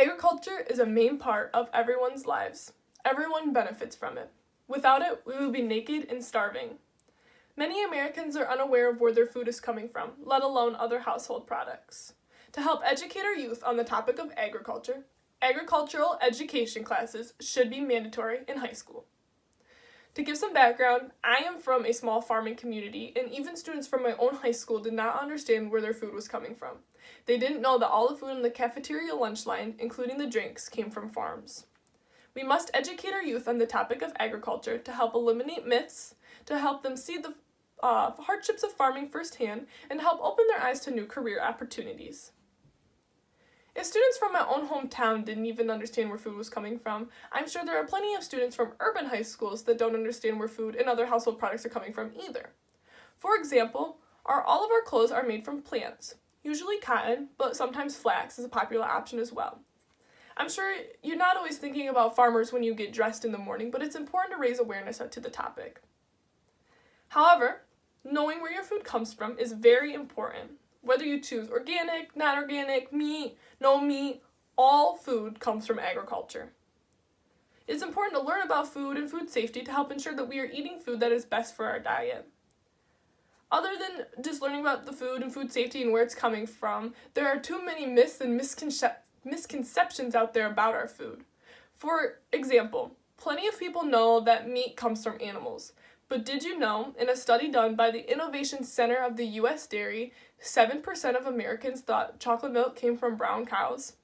Agriculture is a main part of everyone's lives. Everyone benefits from it. Without it, we would be naked and starving. Many Americans are unaware of where their food is coming from, let alone other household products. To help educate our youth on the topic of agriculture, agricultural education classes should be mandatory in high school. To give some background, I am from a small farming community, and even students from my own high school did not understand where their food was coming from. They didn't know that all the food in the cafeteria lunch line, including the drinks, came from farms. We must educate our youth on the topic of agriculture to help eliminate myths, to help them see the hardships of farming firsthand, and help open their eyes to new career opportunities. If students from my own hometown didn't even understand where food was coming from, I'm sure there are plenty of students from urban high schools that don't understand where food and other household products are coming from either. For example, all of our clothes are made from plants, usually cotton, but sometimes flax is a popular option as well. I'm sure you're not always thinking about farmers when you get dressed in the morning, but it's important to raise awareness to the topic. However, knowing where your food comes from is very important. Whether you choose organic, not organic, meat, no meat, all food comes from agriculture. It's important to learn about food and food safety to help ensure that we are eating food that is best for our diet. Other than just learning about the food and food safety and where it's coming from, there are too many myths and misconceptions out there about our food. For example, plenty of people know that meat comes from animals. But did you know, in a study done by the Innovation Center of the U.S. Dairy, 7% of Americans thought chocolate milk came from brown cows?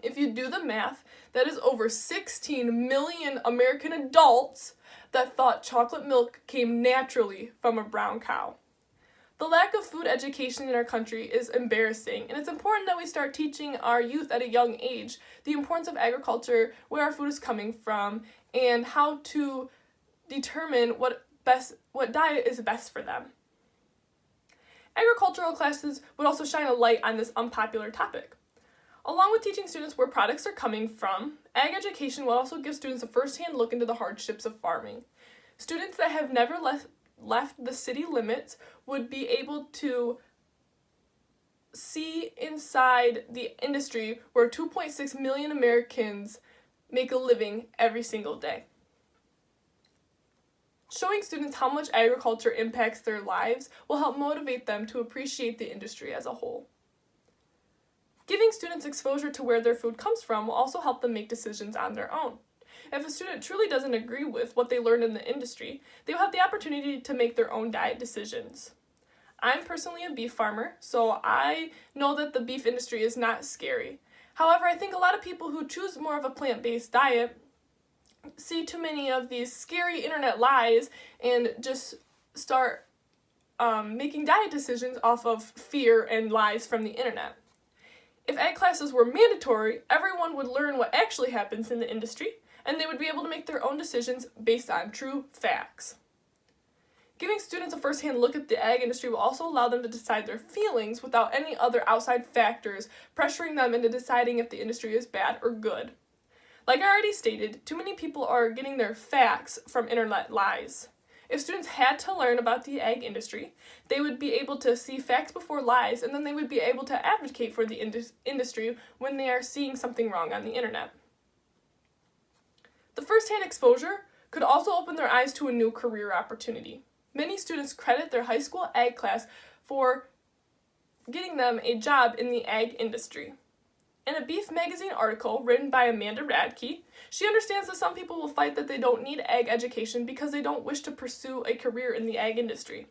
If you do the math, that is over 16 million American adults that thought chocolate milk came naturally from a brown cow. The lack of food education in our country is embarrassing, and it's important that we start teaching our youth at a young age the importance of agriculture, where our food is coming from, and how to determine what diet is best for them. Agricultural classes would also shine a light on this unpopular topic. Along with teaching students where products are coming from, ag education will also give students a first-hand look into the hardships of farming. Students that have never left the city limits would be able to see inside the industry where 2.6 million Americans make a living every single day. Showing students how much agriculture impacts their lives will help motivate them to appreciate the industry as a whole. Giving students exposure to where their food comes from will also help them make decisions on their own. If a student truly doesn't agree with what they learned in the industry, they will have the opportunity to make their own diet decisions. I'm personally a beef farmer, so I know that the beef industry is not scary. However, I think a lot of people who choose more of a plant-based diet see too many of these scary internet lies and just start making diet decisions off of fear and lies from the internet. If ag classes were mandatory, everyone would learn what actually happens in the industry, and they would be able to make their own decisions based on true facts. Giving students a first-hand look at the ag industry will also allow them to decide their feelings without any other outside factors pressuring them into deciding if the industry is bad or good. Like I already stated, too many people are getting their facts from internet lies. If students had to learn about the ag industry, they would be able to see facts before lies, and then they would be able to advocate for the industry when they are seeing something wrong on the internet. The first-hand exposure could also open their eyes to a new career opportunity. Many students credit their high school ag class for getting them a job in the ag industry. In a Beef Magazine article written by Amanda Radke, she understands that some people will fight that they don't need ag education because they don't wish to pursue a career in the ag industry.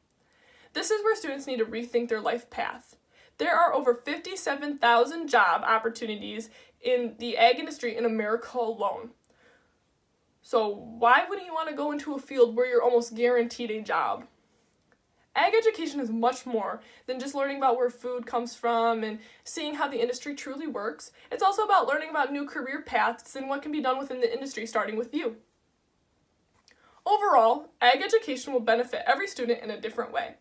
This is where students need to rethink their life path. There are over 57,000 job opportunities in the ag industry in America alone. So why wouldn't you want to go into a field where you're almost guaranteed a job? Ag education is much more than just learning about where food comes from and seeing how the industry truly works. It's also about learning about new career paths and what can be done within the industry, starting with you. Overall, ag education will benefit every student in a different way.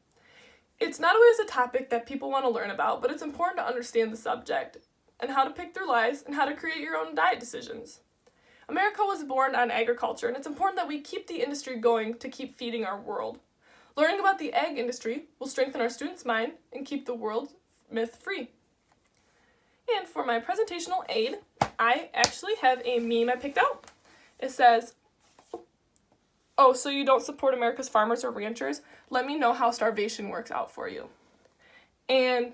It's not always a topic that people want to learn about, but it's important to understand the subject and how to pick their lives and how to create your own diet decisions. America was born on agriculture, and it's important that we keep the industry going to keep feeding our world. Learning about the ag industry will strengthen our students' mind and keep the world myth-free. And for my presentational aid, I actually have a meme I picked out. It says, "Oh, so you don't support America's farmers or ranchers? Let me know how starvation works out for you." And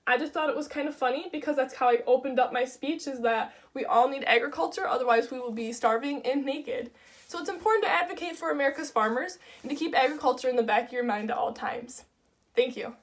I just thought it was kind of funny because that's how I opened up my speech, is that we all need agriculture, otherwise we will be starving and naked. So it's important to advocate for America's farmers and to keep agriculture in the back of your mind at all times. Thank you.